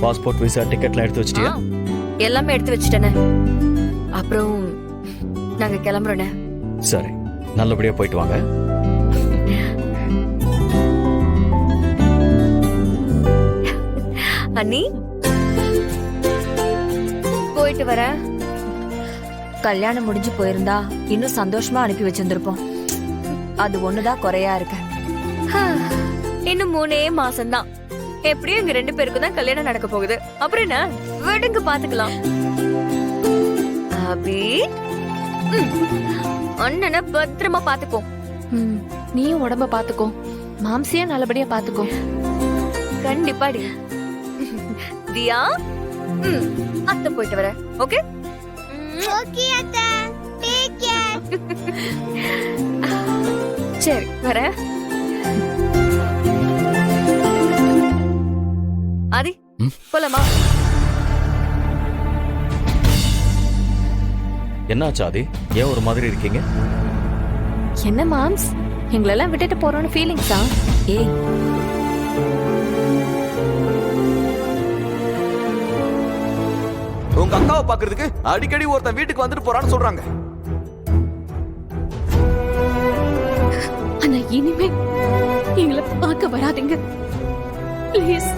Passport visa டிக்கெட்லாம் எடுத்து வச்சிட்டியா? எல்லாமே எடுத்து வச்சிட்டேனே. அப்புறம் நாங்க கிளம்புறோண்ணே. சரி, நல்லபடியா போயிட்டு வாங்க. அண்ணி போயிட்டு வர. கல்யாணம் முடிஞ்சு போயிருந்தா இன்னும் சந்தோஷமா அனுப்பி வச்சிருந்திருப்போம். அது ஒண்ணுதான் குறையா இருக்கு. இன்னும் 3 மாசம்தான். எப்படியும் எங்க 2 பேருக்கும் தான் கல்யாணம் நடக்க போகுது. அப்புறம் என்ன, வீடுங்க பாத்துக்கலாம். அபி, அண்ணனை பத்திரமா பாத்துக்கோ. நீயும் உடம்ப பாத்துக்கோ, மாம்சியா நல்லபடியா பாத்துக்கோ. கண்டிப்பாடி. தியா, அத்தை போயிட்டு வர. ஓகே ஓகே அத்தை, டேக் கேர். சரி வர. ஆதி போலாமா? என்னாச்சு ஆதி, ஏன் ஒரு மாதிரி இருக்கீங்க? என்ன மாம்ஸ், எங்களெல்லாம் விட்டுட்டு போறோம்னு ஃபீலிங்ஸா? ஏய், உங்க அக்காவை பாக்குறதுக்கு அடிக்கடி ஒருத்தன் வீட்டுக்கு வந்துட்டு போறான்னு சொல்றாங்க. ஆனா இனிமே எங்களை பார்க்க வராதீங்க ப்ளீஸ்.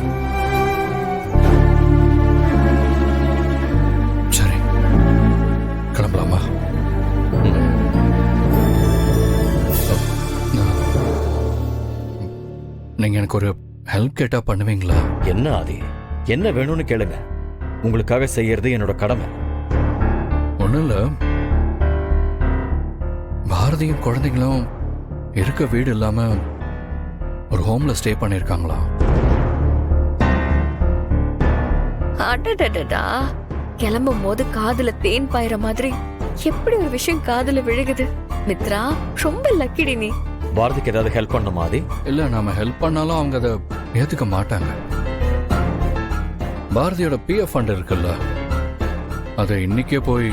சரி, கிளம்பலாமா? நீங்க எனக்கு ஒரு ஹெல்ப் கேட்டா பண்ணுவீங்களா? என்ன ஆதி, என்ன வேணும்னு கேளுங்க. உங்களுக்காக செய்யறது என்னோட கடமை. ஒண்ணும் இல்ல, பாரதியும் குழந்தைங்களும் இருக்க வீடு இல்லாம ஒரு ஹோம்ல ஸ்டே பண்ணிருக்காங்களா? அடடடடா, கிளம்பும் போது காதுல தேன் பாயிற மாதிரி எப்படி ஒரு விஷயம் காதுல விழுகுது. மித்ரா, ரொம்ப லக்கிடி நீ. பாரதிக்கு ஏதாவது ஹெல்ப் பண்ணுமா ஆதி? இல்ல, நாம ஹெல்ப் பண்ணாலும் அவங்க அதை ஏத்துக்க மாட்டாங்க. பாரதியோட பிஎஃப் ஃபண்ட் இருக்குல்ல, அதை இன்னைக்கே போய்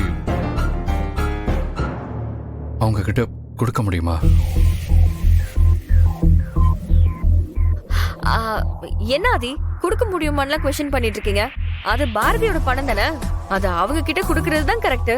அவங்க கிட்ட கொடுக்க முடியுமா? என்ன ஆதி, கொடுக்க முடியுமான்லாம் கொஸ்டின் பண்ணிட்டு இருக்கீங்க? அது பாரதியோட பணம் தானே, அது அவங்க கிட்ட கொடுக்கறது தான் கரெக்ட்.